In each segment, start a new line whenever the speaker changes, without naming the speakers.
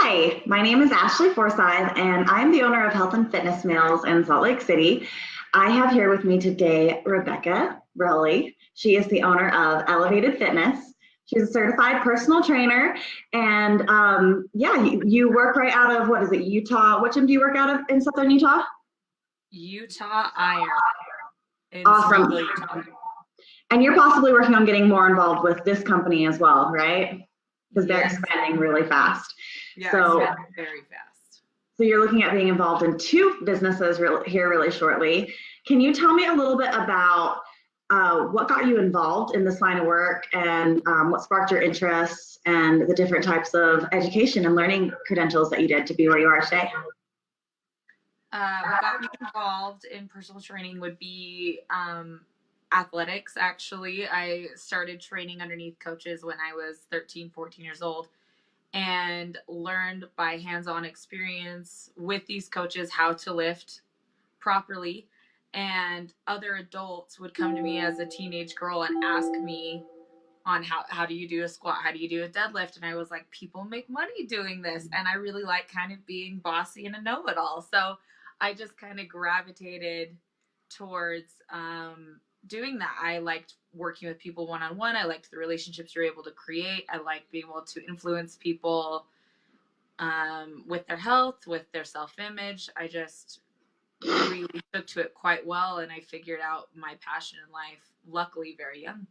Hi, my name is Ashley Forsyth, and I'm the owner of Health and Fitness Meals in Salt Lake City. I have here with me today Rebecca Rowley. She is the owner of Elevated Fitness. She's a certified personal trainer, and you work right out of, what is it, Utah? What gym do you work out of in Southern Utah?
Utah Iron in
Awesome.
Spartanburg, Utah.
And you're possibly working on getting more involved with this company as well, right? Because they're expanding really fast.
Yeah,
so
expanding very fast.
So you're looking at being involved in two businesses here really shortly. Can you tell me a little bit about what got you involved in this line of work, and what sparked your interest, and the different types of education and learning credentials that you did to be where you are today?
What got me involved in personal training would be athletics, actually. I started training underneath coaches when I was 13, 14 years old, and learned by hands-on experience with these coaches how to lift properly. And other adults would come to me as a teenage girl and ask me on how do you do a squat, how do you do a deadlift, and I was like, people make money doing this, and I really like kind of being bossy and a know-it-all. So I just kind of gravitated towards doing that. I liked working with people one-on-one. I liked the relationships you're able to create. I liked being able to influence people with their health, with their self-image. I just really took to it quite well, and I figured out my passion in life, luckily very young.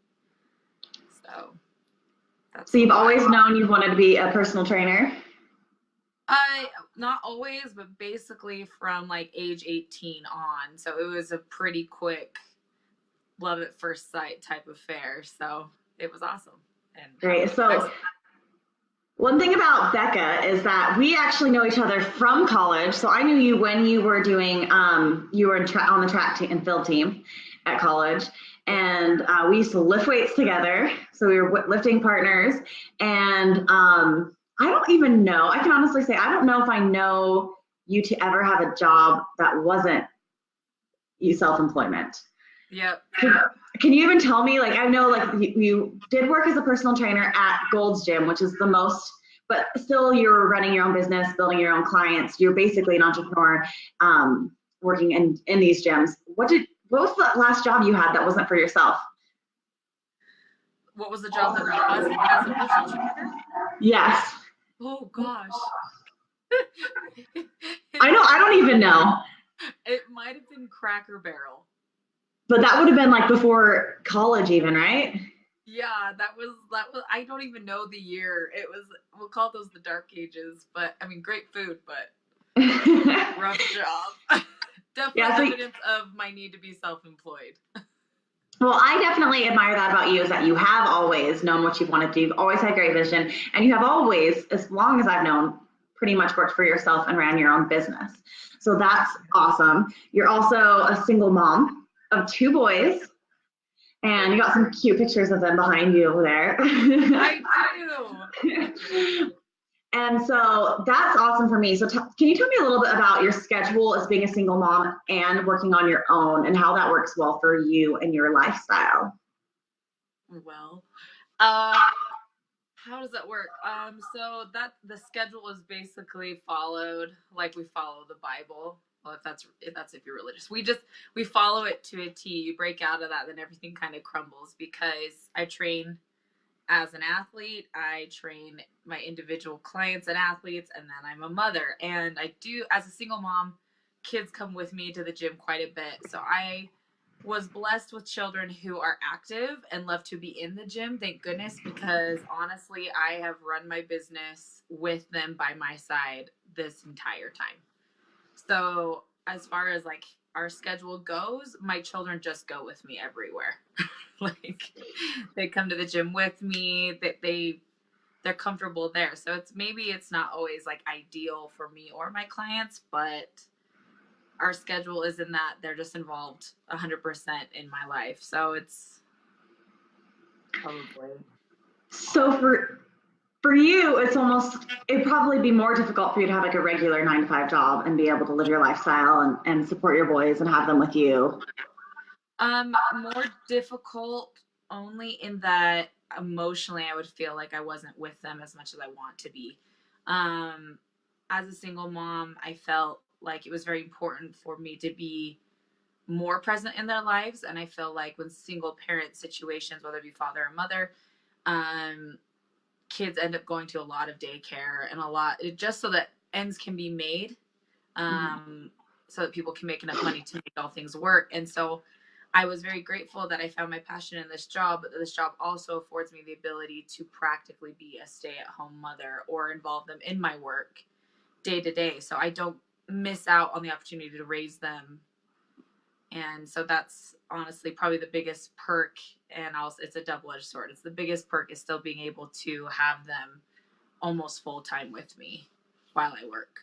So you've always known you wanted to be a personal trainer?
Not always, but basically from like age 18 on. So it was a pretty quick love at first sight type affair. So it was awesome.
And great. So one thing about Becca is that we actually know each other from college. So I knew you when you were doing, you were on the track and field team at college. And we used to lift weights together. So we were lifting partners. And I don't even know, I can honestly say, I don't know if I know you to ever have a job that wasn't self-employment.
Yep.
Can you even tell me, like, I know like you did work as a personal trainer at Gold's Gym, which is the most, but still you're running your own business, building your own clients. You're basically an entrepreneur working in these gyms. What was the last job you had that wasn't for yourself?
What was the job that was as a personal trainer?
Yes.
Oh gosh.
I don't even know.
It might have been Cracker Barrel.
But that would have been like before college even, right?
Yeah, that was, I don't even know the year. It was, we'll call those the dark ages, but I mean, great food, but rough job. Definitely evidence of my need to be self-employed.
Well, I definitely admire that about you, is that you have always known what you want to do. You've always had great vision, and you have always, as long as I've known, pretty much worked for yourself and ran your own business. So that's awesome. You're also a single mom of 2 boys, and you got some cute pictures of them behind you over there.
I do.
And so that's awesome for me. So can you tell me a little bit about your schedule as being a single mom and working on your own, and how that works well for you and your lifestyle?
Well, how does that work? So that the schedule is basically followed like we follow the Bible. Well, if you're religious, we follow it to a T. You break out of that, then everything kind of crumbles, because I train as an athlete, I train my individual clients and athletes, and then I'm a mother. And I do, as a single mom, kids come with me to the gym quite a bit. So I was blessed with children who are active and love to be in the gym, thank goodness, because honestly, I have run my business with them by my side this entire time. So as far as like our schedule goes, my children just go with me everywhere. Like, they come to the gym with me, that they're comfortable there. So it's not always like ideal for me or my clients, but our schedule is in that they're just involved 100% in my life. So it's probably.
So for you, it'd probably be more difficult for you to have like a regular 9-to-5 job and be able to live your lifestyle and support your boys and have them with you.
More difficult only in that emotionally I would feel like I wasn't with them as much as I want to be. as a single mom, I felt like it was very important for me to be more present in their lives. And I feel like when single parent situations, whether it be father or mother, um, kids end up going to a lot of daycare and a lot just so that ends can be made, um, so that people can make enough money to make all things work. And so I was very grateful that I found my passion in this job, but this job also affords me the ability to practically be a stay-at-home mother or involve them in my work day to day. So I don't miss out on the opportunity to raise them. And so that's honestly probably the biggest perk. And also, it's a double-edged sword. It's the biggest perk is still being able to have them almost full time with me while I work.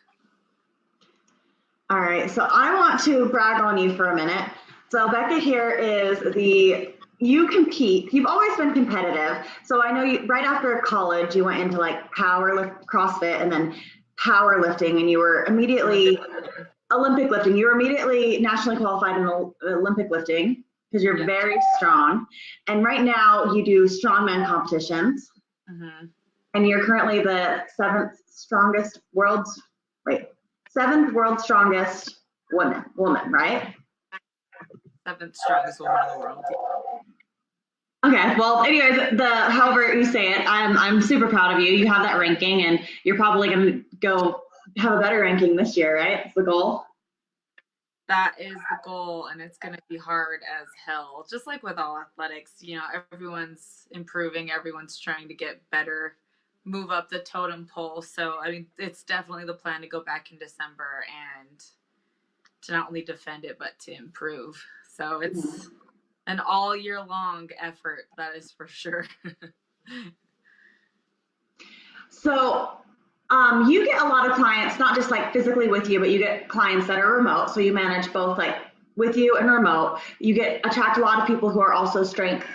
All right, so I want to brag on you for a minute. So Becca here is you compete. You've always been competitive. So I know you right after college you went into like CrossFit and then powerlifting, and you were immediately Olympic lifting. You were immediately nationally qualified in Olympic lifting because you're very strong. And right now you do strongman competitions.
Mm-hmm.
And you're currently the seventh world's strongest woman, right?
Seventh strongest woman in the world.
Okay, well, anyways, however you say it, I'm super proud of you. You have that ranking, and you're probably going to go have a better ranking this year, right? It's the goal.
That is the goal, and it's going to be hard as hell. Just like with all athletics, you know, everyone's improving, everyone's trying to get better, move up the totem pole. So, I mean, it's definitely the plan to go back in December and to not only defend it, but to improve. So it's an all year long effort, that is for sure.
So you get a lot of clients, not just like physically with you, but you get clients that are remote. So you manage both like with you and remote. You attract a lot of people who are also strength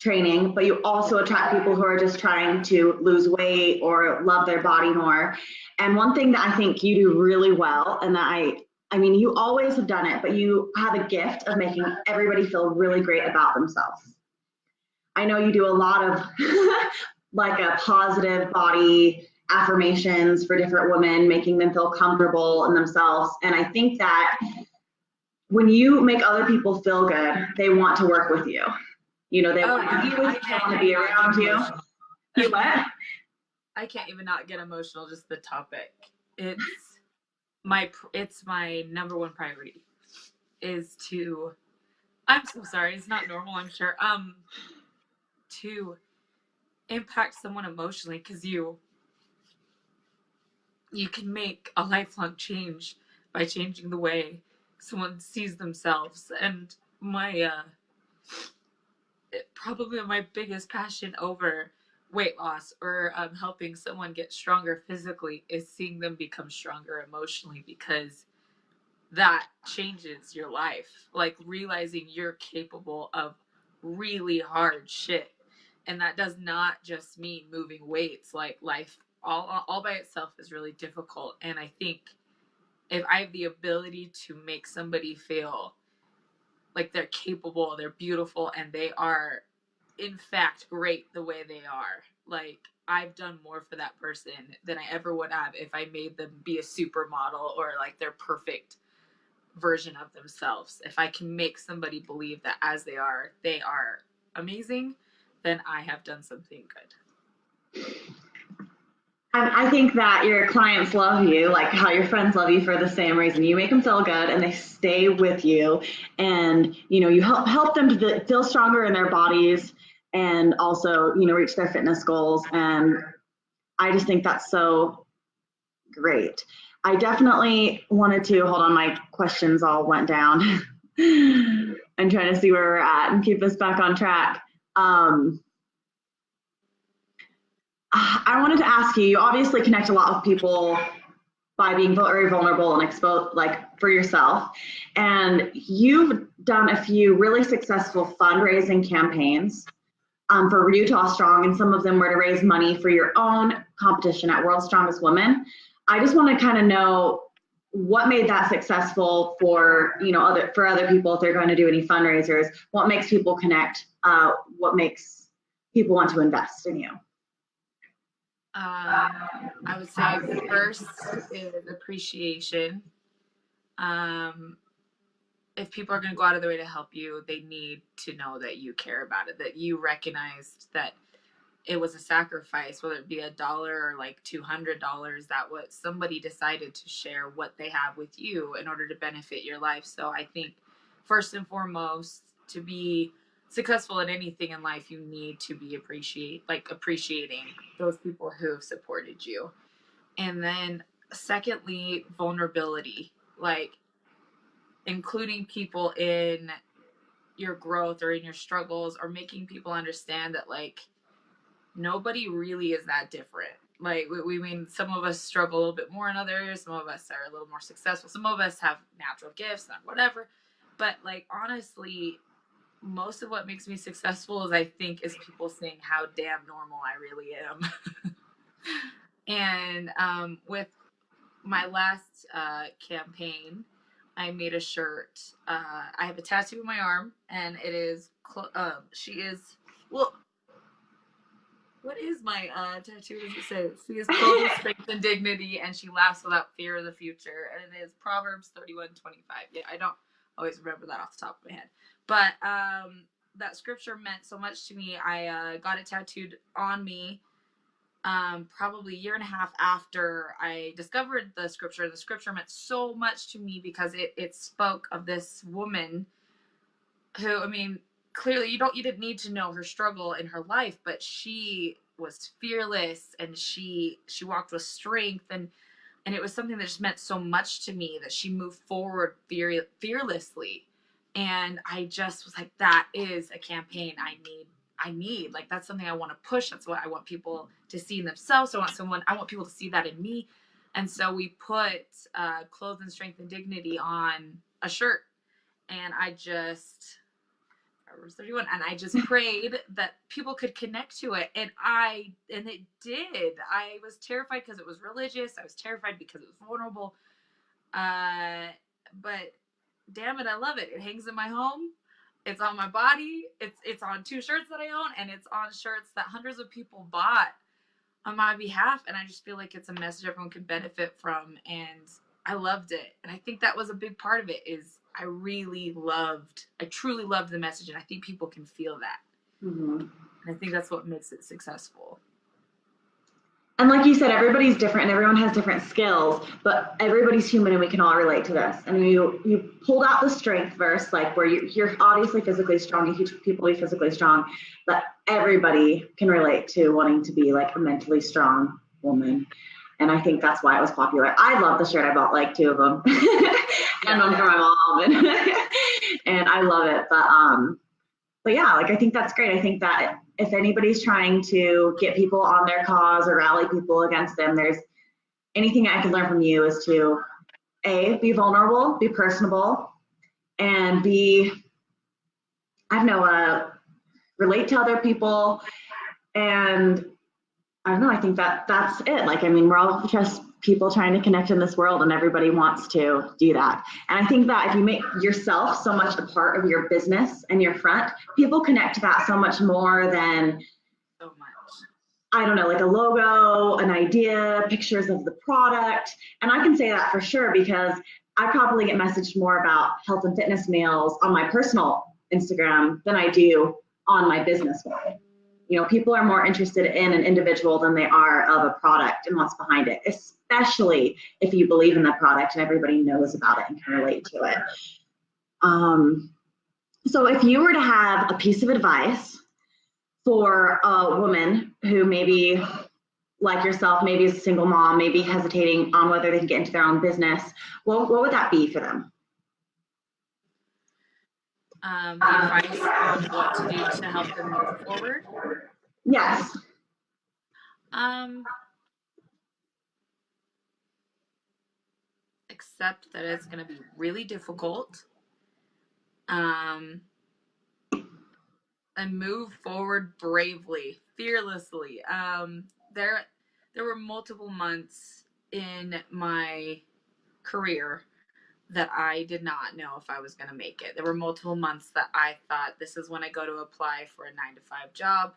training, but you also attract people who are just trying to lose weight or love their body more. And one thing that I think you do really well, and that I mean, you always have done it, but you have a gift of making everybody feel really great about themselves. I know you do a lot of like a positive body affirmations for different women, making them feel comfortable in themselves. And I think that when you make other people feel good, they want to work with you. You know, they want to be with you, they want to be around you. You what?
I can't even not get emotional, just the topic. It's my number one priority is to, I'm so sorry, it's not normal, I'm sure, to impact someone emotionally, because you can make a lifelong change by changing the way someone sees themselves. And probably my biggest passion over weight loss or helping someone get stronger physically is seeing them become stronger emotionally, because that changes your life. Like realizing you're capable of really hard shit. And that does not just mean moving weights. Like life all by itself is really difficult. And I think if I have the ability to make somebody feel like they're capable, they're beautiful, and they are in fact great the way they are, like I've done more for that person than I ever would have if I made them be a supermodel or like their perfect version of themselves. If I can make somebody believe that as they are amazing, then I have done something good.
I think that your clients love you, like how your friends love you for the same reason. You make them feel good and they stay with you, and you know, you help them to feel stronger in their bodies and also, you know, reach their fitness goals. And I just think that's so great. I definitely wanted to hold on, my questions all went down. I'm trying to see where we're at and keep us back on track. I wanted to ask you, you obviously connect a lot with people by being very vulnerable and exposed, like for yourself. And you've done a few really successful fundraising campaigns for Utah Strong, and some of them were to raise money for your own competition at World's Strongest Women. I just want to kind of know what made that successful for, you know, other people if they're going to do any fundraisers. What makes people connect? What makes people want to invest in you?
I would say first is appreciation. Um, if people are going to go out of their way to help you, they need to know that you care about it, that you recognized that it was a sacrifice, whether it be $1 or like $200, that what somebody decided to share what they have with you in order to benefit your life. So I think first and foremost, to be successful in anything in life, you need to be appreciating those people who have supported you. And then secondly, vulnerability, like including people in your growth or in your struggles, or making people understand that like nobody really is that different. Like we mean some of us struggle a little bit more than others, some of us are a little more successful, some of us have natural gifts and whatever. But like honestly, most of what makes me successful is I think is people saying how damn normal I really am. And with my last campaign, I made a shirt. I have a tattoo on my arm, and it is she is well. What is my tattoo? Does it say? She is clothed with strength and dignity, and she laughs without fear of the future. And it is Proverbs 31:25. Yeah, I don't always remember that off the top of my head, but that scripture meant so much to me. I got it tattooed on me probably a year and a half after I discovered the scripture. The scripture meant so much to me because it spoke of this woman who, I mean, clearly you didn't need to know her struggle in her life, but she was fearless, and she walked with strength, and it was something that just meant so much to me that she moved forward fearlessly. And I just was like, that is a campaign I need. Like, that's something I want to push. That's what I want people to see in themselves. I want people to see that in me. And so we put clothes and strength and dignity on a shirt. And I just Proverbs 31, and I just prayed that people could connect to it, and it did. I was terrified because it was religious. I was terrified because it was vulnerable. But damn it, I love it. It hangs in my home. It's on my body. It's on 2 shirts that I own, and it's on shirts that hundreds of people bought on my behalf. And I just feel like it's a message everyone can benefit from. And I loved it. And I think that was a big part of it is I truly loved the message. And I think people can feel that. Mm-hmm. And I think that's what makes it successful.
And like you said, everybody's different and everyone has different skills, but everybody's human and we can all relate to this. And you pulled out the strength verse, like where you're obviously physically strong, you teach people to be physically strong, but everybody can relate to wanting to be like a mentally strong woman. And I think that's why it was popular. I love the shirt. I bought like 2 of them and one for my mom, and I love it. But yeah, like I think that's great. I think that if anybody's trying to get people on their cause or rally people against them, there's anything I can learn from you is to be vulnerable, be personable, and relate to other people. And I don't know, I think that's it. Like, I mean, we're all just people trying to connect in this world, and everybody wants to do that. And I think that if you make yourself so much a part of your business and your front, people connect to that so much more than,
so much.
I don't know, like a logo, an idea, pictures of the product. And I can say that for sure because I probably get messaged more about health and fitness meals on my personal Instagram than I do on my business one. You know, people are more interested in an individual than they are of a product and what's behind it, especially if you believe in the product and everybody knows about it and can relate to it. So if you were to have a piece of advice for a woman who maybe, like yourself, maybe is a single mom, maybe hesitating on whether they can get into their own business, what would that be for them?
The advice on what to do to help them move forward?
Yes.
Accept that it's going to be really difficult. And move forward bravely, fearlessly. There were multiple months in my career that I did not know if I was going to make it. There were multiple months that I thought this is when I go to apply for a 9-to-5 job.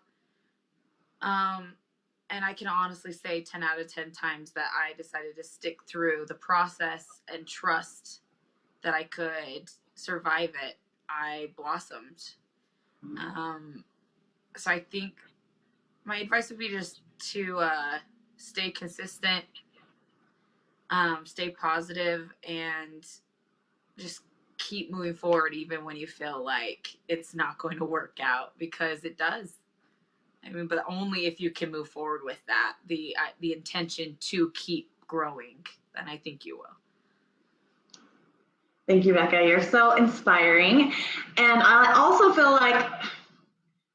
And I can honestly say 10 out of 10 times that I decided to stick through the process and trust that I could survive it, I blossomed. So I think my advice would be just to stay consistent, stay positive, and just keep moving forward even when you feel like it's not going to work out, because it does. I mean, but only if you can move forward with that, the intention to keep growing, then I think you will.
Thank you, Becca. You're so inspiring. And I also feel like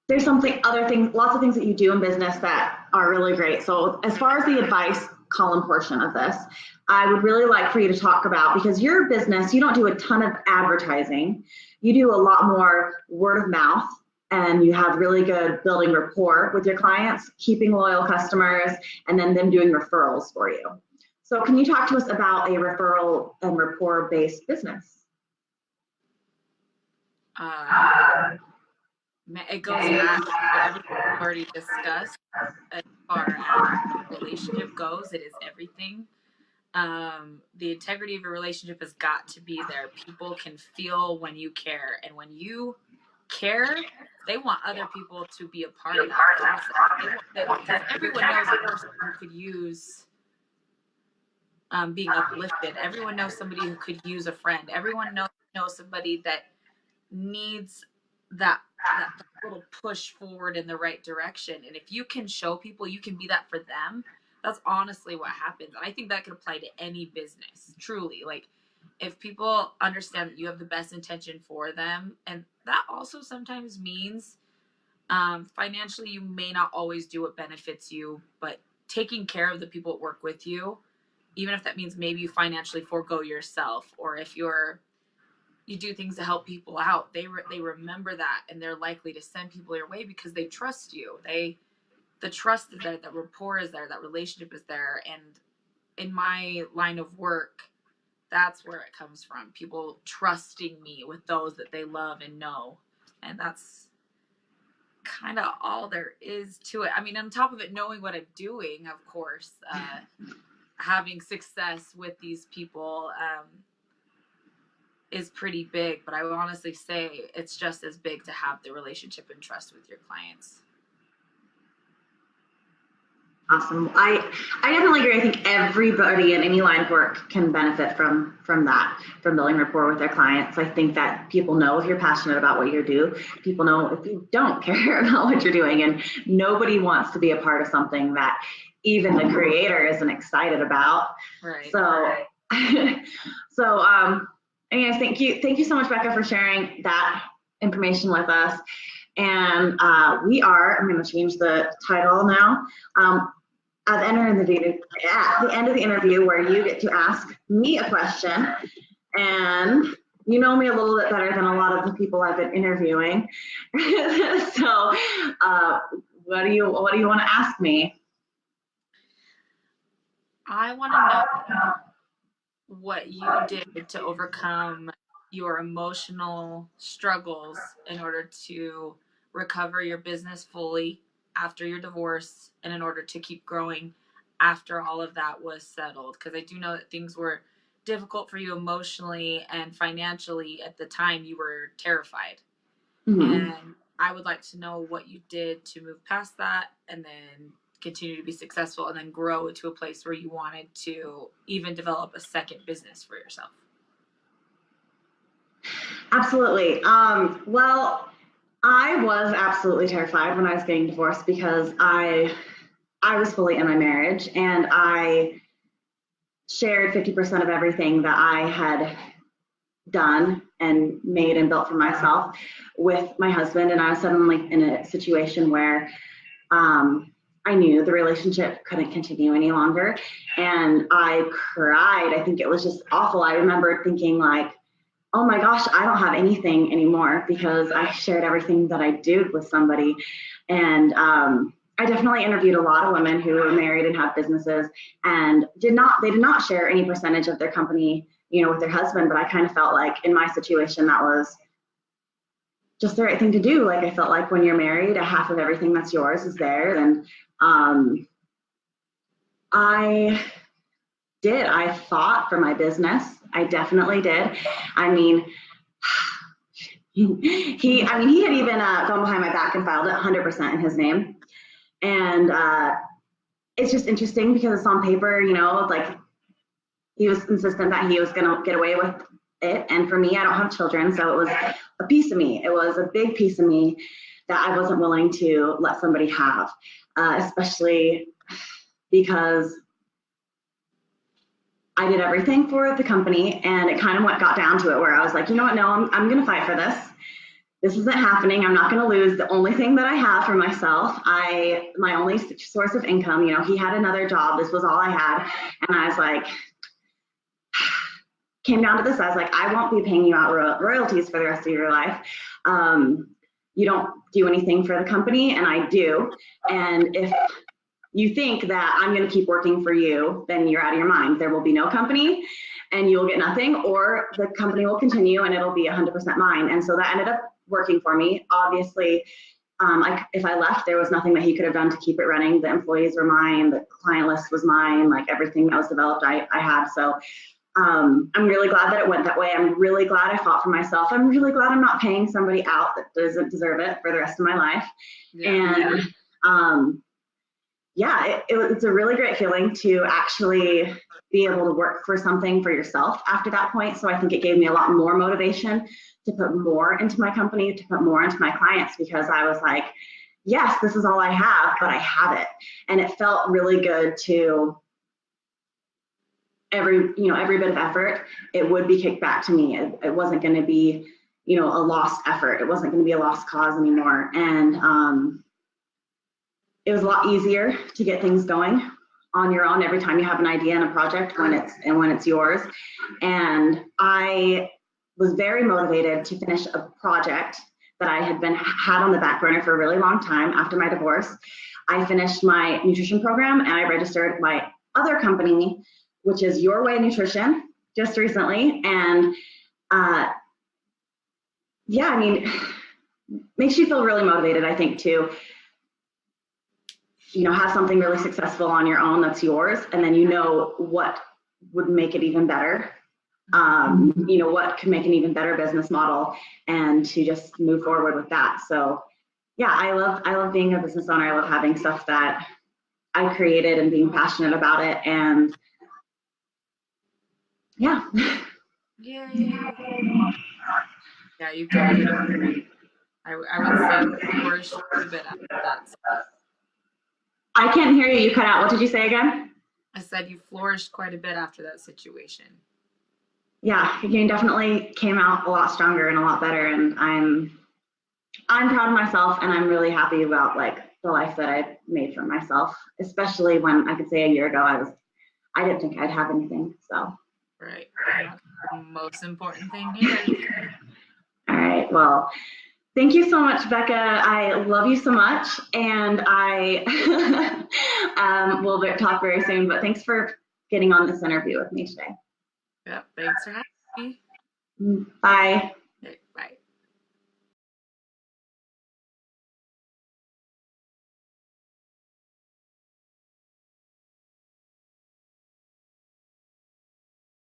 there's lots of things that you do in business that are really great. So as far as the advice column portion of this, I would really like for you to talk about, because your business, you don't do a ton of advertising. You do a lot more word of mouth, and you have really good building rapport with your clients, keeping loyal customers, and then them doing referrals for you. So can you talk to us about a referral and rapport-based business?
It goes back to everything we've already discussed. As far as relationship goes, it is everything. The integrity of your relationship has got to be there. People can feel when you care, and when you care, they want other people to be a part of that process. Because everyone knows a person who could use being uplifted. Everyone knows somebody who could use a friend. Everyone knows somebody that needs that little push forward in the right direction. And if you can show people you can be that for them, that's honestly what happens. And I think that could apply to any business, truly. Like, if people understand that you have the best intention for them, and that also sometimes means financially you may not always do what benefits you, but taking care of the people that work with you, even if that means maybe you financially forego yourself, or if you do things to help people out, they remember that, and they're likely to send people your way because they trust you. The trust is there, that rapport is there, that relationship is there. And in my line of work, that's where it comes from. People trusting me with those that they love and know. And that's kind of all there is to it. I mean, on top of it, knowing what I'm doing, of course, having success with these people is pretty big, but I would honestly say it's just as big to have the relationship and trust with your clients.
Awesome. I definitely agree. I think everybody in any line of work can benefit from that, from building rapport with their clients. I think that people know if you're passionate about what you do. People know if you don't care about what you're doing, and nobody wants to be a part of something that even the creator isn't excited about.
Right.
Anyways, thank you so much, Becca, for sharing that information with us. And I'm going to change the title now. At the end of the interview, where you get to ask me a question, and you know me a little bit better than a lot of the people I've been interviewing. So, what do you want to ask me?
I want to know what you did to overcome your emotional struggles in order to recover your business fully after your divorce, and in order to keep growing after all of that was settled. Because I do know that things were difficult for you emotionally and financially. At the time, you were terrified. Mm-hmm. And I would like to know what you did to move past that, and then continue to be successful, and then grow to a place where you wanted to even develop a second business for yourself.
Absolutely. Well, I was absolutely terrified when I was getting divorced, because I was fully in my marriage, and I shared 50% of everything that I had done and made and built for myself with my husband. And I was suddenly in a situation where I knew the relationship couldn't continue any longer, and I cried. I think it was just awful. I remember thinking, like, oh my gosh, I don't have anything anymore because I shared everything that I did with somebody. And I definitely interviewed a lot of women who were married and have businesses, and they did not share any percentage of their company, with their husband. But I kind of felt like in my situation, that was just the right thing to do. Like, I felt like when you're married, a half of everything that's yours is theirs. And I did. I fought for my business. I definitely did. I mean, he had even gone behind my back and filed it 100% in his name. And it's just interesting because it's on paper, like he was insistent that he was going to get away with it. And for me, I don't have children. So it was a piece of me. It was a big piece of me that I wasn't willing to let somebody have, especially because I did everything for the company, and it kind of got down to it where I was like, you know what, no, I'm going to fight for this. This isn't happening. I'm not going to lose the only thing that I have for myself. My only source of income, he had another job. This was all I had. And I was like, came down to this. I was like, I won't be paying you out royalties for the rest of your life. You don't do anything for the company, and I do. And if you think that I'm going to keep working for you, then you're out of your mind. There will be no company and you'll get nothing, or the company will continue and it'll be 100% mine. And so that ended up working for me. Obviously, if I left, there was nothing that he could have done to keep it running. The employees were mine, the client list was mine, like everything that was developed, I had. So I'm really glad that it went that way. I'm really glad I fought for myself. I'm really glad I'm not paying somebody out that doesn't deserve it for the rest of my life. Yeah. And it's a really great feeling to actually be able to work for something for yourself after that point. So I think it gave me a lot more motivation to put more into my company, to put more into my clients, because I was like, yes, this is all I have, but I have it. And it felt really good to every bit of effort, it would be kicked back to me. It wasn't going to be, a lost effort. It wasn't going to be a lost cause anymore. And it was a lot easier to get things going on your own every time you have an idea and a project when it's yours. And I was very motivated to finish a project that I had on the back burner for a really long time after my divorce. I finished my nutrition program and I registered my other company, which is Your Way Nutrition, just recently. And makes you feel really motivated, I think, to have something really successful on your own that's yours, and then what would make it even better. What could make an even better business model, and to just move forward with that. So yeah, I love being a business owner. I love having stuff that I created and being passionate about it. And yeah.
Yay. Yeah, you did. I would say you flourished a bit after that.
I can't hear you. You cut out. What did you say again?
I said you flourished quite a bit after that situation.
Yeah, you definitely came out a lot stronger and a lot better. And I'm proud of myself, and I'm really happy about the life that I made for myself, especially when I could say a year ago I didn't think I'd have anything. So
right. That's the most important thing here.
All right. Well, thank you so much, Becca. I love you so much, and I will talk very soon. But thanks for getting on this interview with me today.
Yep. Thanks for having me.
Bye.